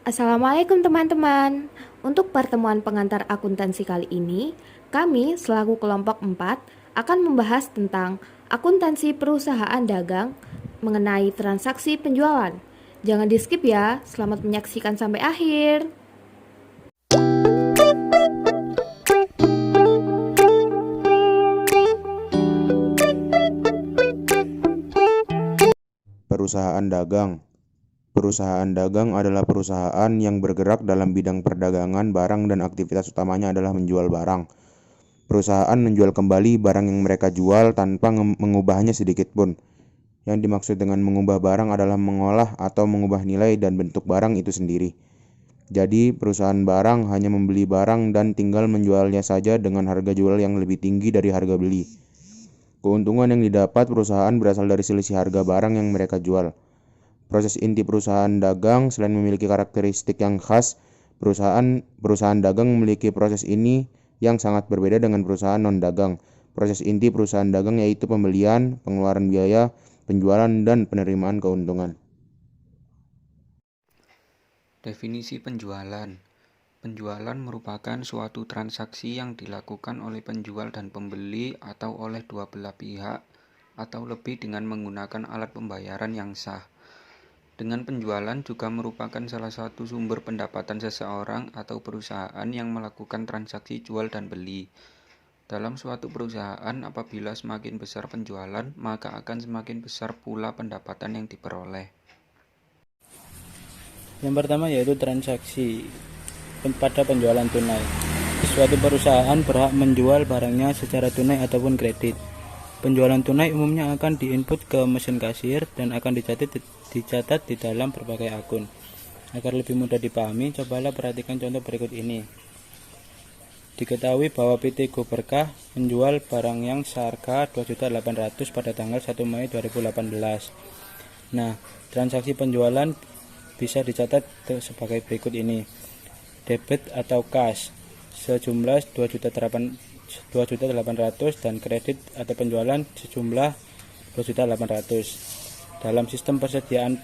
Assalamualaikum teman-teman. Untuk pertemuan pengantar akuntansi kali ini, kami selaku kelompok 4 akan membahas tentang akuntansi perusahaan dagang mengenai transaksi penjualan. Jangan di-skip ya, selamat menyaksikan sampai akhir. Perusahaan dagang. Perusahaan dagang adalah perusahaan yang bergerak dalam bidang perdagangan barang dan aktivitas utamanya adalah menjual barang. Perusahaan menjual kembali barang yang mereka jual tanpa mengubahnya sedikit pun. Yang dimaksud dengan mengubah barang adalah mengolah atau mengubah nilai dan bentuk barang itu sendiri. Jadi, perusahaan barang hanya membeli barang dan tinggal menjualnya saja dengan harga jual yang lebih tinggi dari harga beli. Keuntungan yang didapat perusahaan berasal dari selisih harga barang yang mereka jual. Proses inti perusahaan dagang selain memiliki karakteristik yang khas, perusahaan dagang memiliki proses ini yang sangat berbeda dengan perusahaan non-dagang. Proses inti perusahaan dagang yaitu pembelian, pengeluaran biaya, penjualan, dan penerimaan keuntungan. Definisi penjualan. Penjualan merupakan suatu transaksi yang dilakukan oleh penjual dan pembeli atau oleh dua belah pihak atau lebih dengan menggunakan alat pembayaran yang sah. Dengan penjualan juga merupakan salah satu sumber pendapatan seseorang atau perusahaan yang melakukan transaksi jual dan beli. Dalam suatu perusahaan, apabila semakin besar penjualan, maka akan semakin besar pula pendapatan yang diperoleh. Yang pertama yaitu transaksi pada penjualan tunai. Suatu perusahaan berhak menjual barangnya secara tunai ataupun kredit. Penjualan tunai umumnya akan diinput ke mesin kasir dan akan dicatat di dalam berbagai akun. Agar lebih mudah dipahami, cobalah perhatikan contoh berikut ini. Diketahui bahwa PT Go Berkah menjual barang yang seharga 2.800.000 pada tanggal 1 Mei 2018. Nah, transaksi penjualan bisa dicatat sebagai berikut ini. Debit atau cash sejumlah 2.800.000 dan kredit atau penjualan sejumlah 2.800.000. Dalam sistem persediaan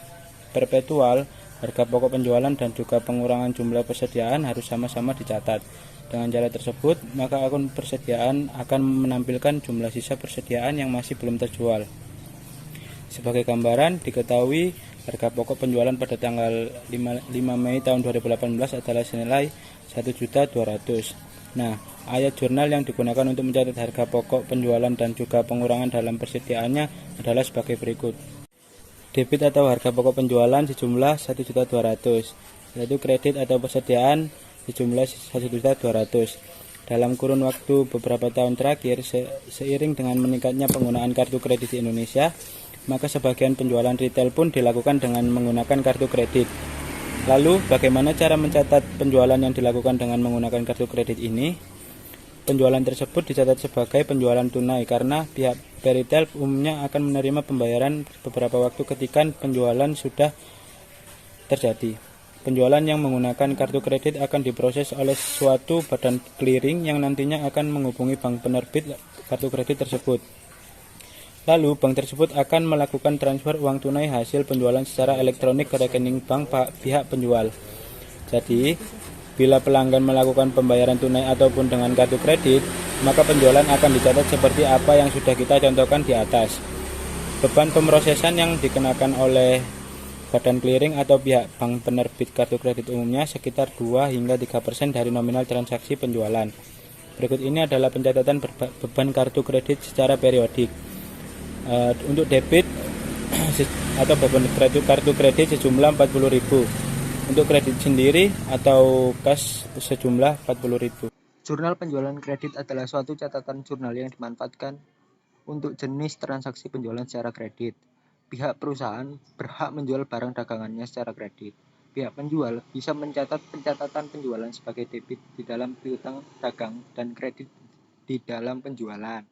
perpetual, harga pokok penjualan dan juga pengurangan jumlah persediaan harus sama-sama dicatat. Dengan cara tersebut, maka akun persediaan akan menampilkan jumlah sisa persediaan yang masih belum terjual. Sebagai gambaran, diketahui harga pokok penjualan pada tanggal 5 Mei tahun 2018 adalah senilai 1.200.000. Nah, ayat jurnal yang digunakan untuk mencatat harga pokok penjualan dan juga pengurangan dalam persediaannya adalah sebagai berikut. Debit atau harga pokok penjualan sejumlah 1.200.000, yaitu kredit atau persediaan sejumlah 1.200.000. Dalam kurun waktu beberapa tahun terakhir, seiring dengan meningkatnya penggunaan kartu kredit di Indonesia, maka sebagian penjualan retail pun dilakukan dengan menggunakan kartu kredit. Lalu, bagaimana cara mencatat penjualan yang dilakukan dengan menggunakan kartu kredit ini? Penjualan tersebut dicatat sebagai penjualan tunai karena pihak retail umumnya akan menerima pembayaran beberapa waktu ketika penjualan sudah terjadi. Penjualan yang menggunakan kartu kredit akan diproses oleh suatu badan clearing yang nantinya akan menghubungi bank penerbit kartu kredit tersebut. Lalu, bank tersebut akan melakukan transfer uang tunai hasil penjualan secara elektronik ke rekening bank pihak penjual. Jadi, bila pelanggan melakukan pembayaran tunai ataupun dengan kartu kredit, maka penjualan akan dicatat seperti apa yang sudah kita contohkan di atas. Beban pemrosesan yang dikenakan oleh badan clearing atau pihak bank penerbit kartu kredit umumnya sekitar 2 hingga 3% dari nominal transaksi penjualan. Berikut ini adalah pencatatan beban kartu kredit secara periodik. Untuk debit atau beban kartu kredit sejumlah 40.000. Untuk kredit sendiri atau cash sejumlah 40.000. Jurnal penjualan kredit adalah suatu catatan jurnal yang dimanfaatkan untuk jenis transaksi penjualan secara kredit. Pihak perusahaan berhak menjual barang dagangannya secara kredit. Pihak penjual bisa mencatat pencatatan penjualan sebagai debit di dalam piutang dagang dan kredit di dalam penjualan.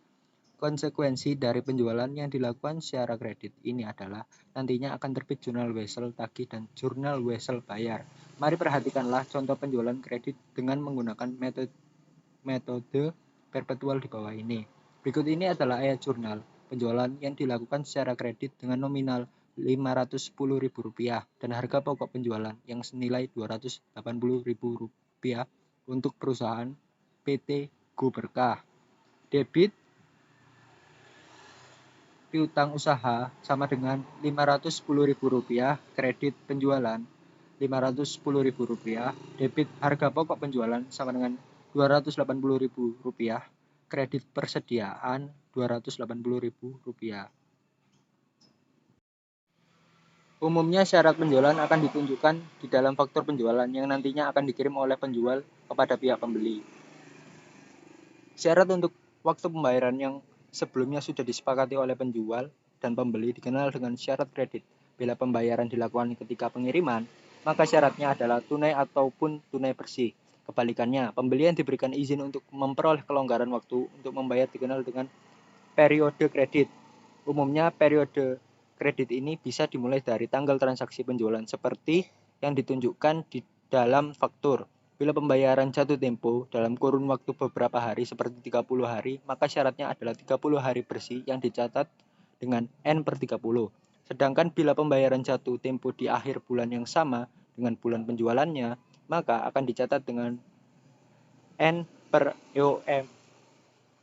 Konsekuensi dari penjualan yang dilakukan secara kredit ini adalah nantinya akan terbit jurnal wesel tagih dan jurnal wesel bayar. Mari perhatikanlah contoh penjualan kredit dengan menggunakan metode perpetual di bawah ini. Berikut ini adalah ayat jurnal. penjualan yang dilakukan secara kredit dengan nominal Rp510.000 dan harga pokok penjualan yang senilai Rp280.000 untuk perusahaan PT Go Berkah. Debit piutang usaha sama dengan Rp510.000, kredit penjualan Rp510.000, debit harga pokok penjualan sama dengan Rp280.000, kredit persediaan Rp280.000. Umumnya syarat penjualan akan ditunjukkan di dalam faktur penjualan yang nantinya akan dikirim oleh penjual kepada pihak pembeli. Syarat untuk waktu pembayaran yang sebelumnya sudah disepakati oleh penjual dan pembeli dikenal dengan syarat kredit. Bila pembayaran dilakukan ketika pengiriman, maka syaratnya adalah tunai ataupun tunai bersih. Kebalikannya, pembeli yang diberikan izin untuk memperoleh kelonggaran waktu untuk membayar dikenal dengan periode kredit. Umumnya periode kredit ini bisa dimulai dari tanggal transaksi penjualan seperti yang ditunjukkan di dalam faktur. Bila pembayaran jatuh tempo dalam kurun waktu beberapa hari seperti 30 hari, maka syaratnya adalah 30 hari bersih yang dicatat dengan N/30. Sedangkan bila pembayaran jatuh tempo di akhir bulan yang sama dengan bulan penjualannya, maka akan dicatat dengan N/EOM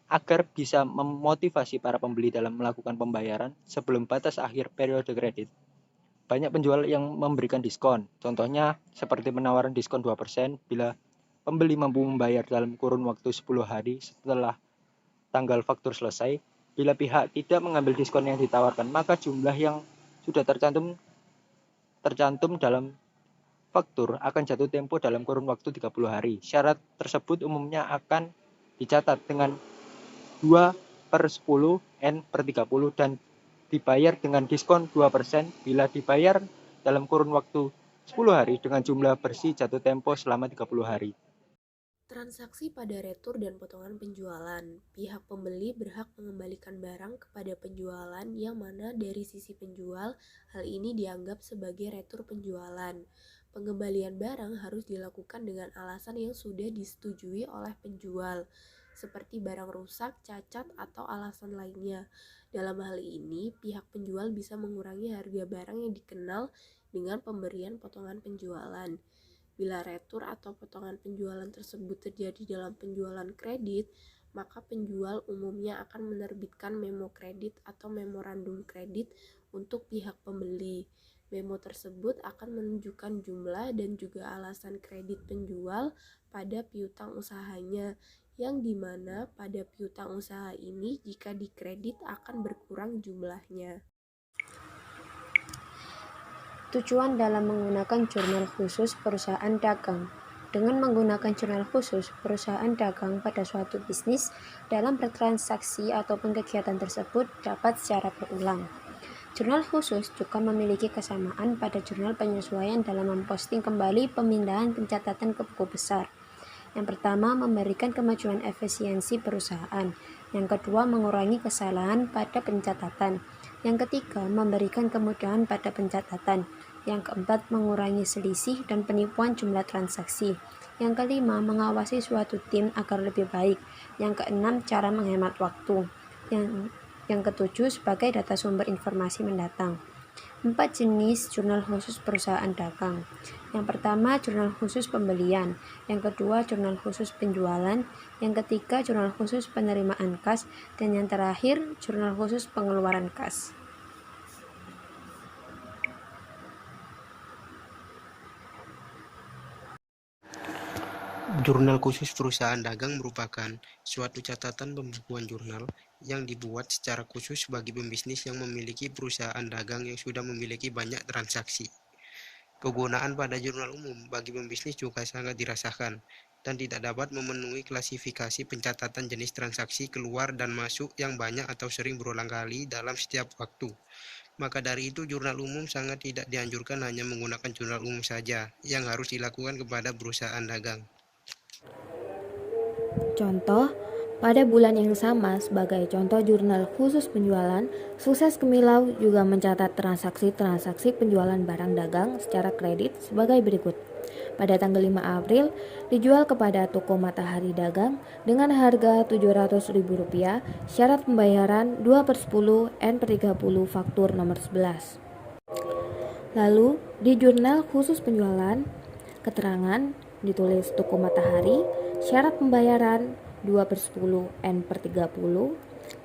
agar bisa memotivasi para pembeli dalam melakukan pembayaran sebelum batas akhir periode kredit. Banyak penjual yang memberikan diskon, contohnya seperti penawaran diskon 2% bila pembeli mampu membayar dalam kurun waktu 10 hari setelah tanggal faktur selesai. Bila pihak tidak mengambil diskon yang ditawarkan, maka jumlah yang sudah tercantum dalam faktur akan jatuh tempo dalam kurun waktu 30 hari. Syarat tersebut umumnya akan dicatat dengan 2/10 N/30 dan dibayar dengan diskon 2% bila dibayar dalam kurun waktu 10 hari dengan jumlah bersih jatuh tempo selama 30 hari. Transaksi pada retur dan potongan penjualan. Pihak pembeli berhak mengembalikan barang kepada penjualan yang mana dari sisi penjual, hal ini dianggap sebagai retur penjualan. Pengembalian barang harus dilakukan dengan alasan yang sudah disetujui oleh penjual, seperti barang rusak, cacat, atau alasan lainnya. Dalam hal ini, pihak penjual bisa mengurangi harga barang yang dikenal dengan pemberian potongan penjualan. Bila retur atau potongan penjualan tersebut terjadi dalam penjualan kredit, maka penjual umumnya akan menerbitkan memo kredit atau memorandum kredit untuk pihak pembeli. Memo tersebut akan menunjukkan jumlah dan juga alasan kredit penjual pada piutang usahanya, yang dimana pada piutang usaha ini jika dikredit akan berkurang jumlahnya. Tujuan dalam menggunakan jurnal khusus perusahaan dagang. Dengan menggunakan jurnal khusus perusahaan dagang pada suatu bisnis dalam bertransaksi ataupun kegiatan tersebut dapat secara berulang. Jurnal khusus juga memiliki kesamaan pada jurnal penyesuaian dalam memposting kembali pemindahan pencatatan ke buku besar. Yang pertama, memberikan kemajuan efisiensi perusahaan. Yang kedua, mengurangi kesalahan pada pencatatan. Yang ketiga, memberikan kemudahan pada pencatatan. Yang keempat, mengurangi selisih dan penipuan jumlah transaksi. Yang kelima, mengawasi suatu tim agar lebih baik. Yang keenam, cara menghemat waktu. Yang ketujuh, sebagai data sumber informasi mendatang. 4 jenis jurnal khusus perusahaan dagang. Yang pertama, jurnal khusus pembelian. Yang kedua, jurnal khusus penjualan. Yang ketiga, jurnal khusus penerimaan kas. Dan yang terakhir, jurnal khusus pengeluaran kas. Jurnal khusus perusahaan dagang merupakan suatu catatan pembukuan jurnal yang dibuat secara khusus bagi pembisnis yang memiliki perusahaan dagang yang sudah memiliki banyak transaksi. Kegunaan pada jurnal umum bagi pembisnis juga sangat dirasakan dan tidak dapat memenuhi klasifikasi pencatatan jenis transaksi keluar dan masuk yang banyak atau sering berulang kali dalam setiap waktu. Maka dari itu, jurnal umum sangat tidak dianjurkan hanya menggunakan jurnal umum saja yang harus dilakukan kepada perusahaan dagang. Contoh, Pada bulan yang sama, sebagai contoh jurnal khusus penjualan, Sukses Gemilau juga mencatat transaksi-transaksi penjualan barang dagang secara kredit sebagai berikut. Pada tanggal 5 April, dijual kepada toko Matahari Dagang dengan harga Rp700.000, syarat pembayaran 2/10 N/30 faktur nomor 11. Lalu, di jurnal khusus penjualan, keterangan ditulis toko Matahari, syarat pembayaran 2/10 N/30,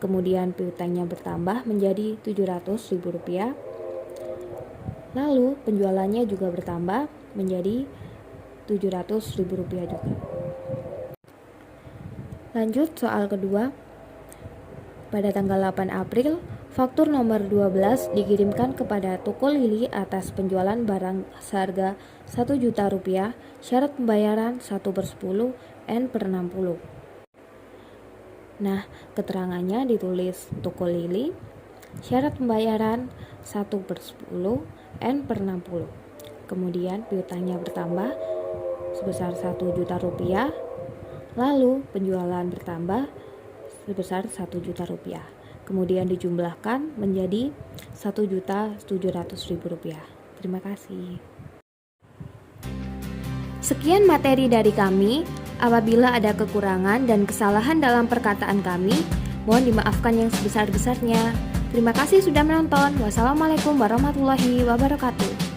kemudian piutangnya bertambah menjadi Rp700.000, lalu penjualannya juga bertambah menjadi Rp700.000 juga. Lanjut soal kedua. Pada tanggal 8 April, faktur nomor 12 dikirimkan kepada toko Lili atas penjualan barang seharga Rp1 juta, syarat pembayaran 1/10 N/60. Nah, keterangannya ditulis toko Lili, syarat pembayaran 1/10 N/60. Kemudian piutangnya bertambah sebesar Rp1 juta, lalu penjualan bertambah sebesar Rp1 juta. Kemudian dijumlahkan menjadi Rp1.700.000. Terima kasih. Sekian materi dari kami. Apabila ada kekurangan dan kesalahan dalam perkataan kami, mohon dimaafkan yang sebesar-besarnya. Terima kasih sudah menonton. Wassalamualaikum warahmatullahi wabarakatuh.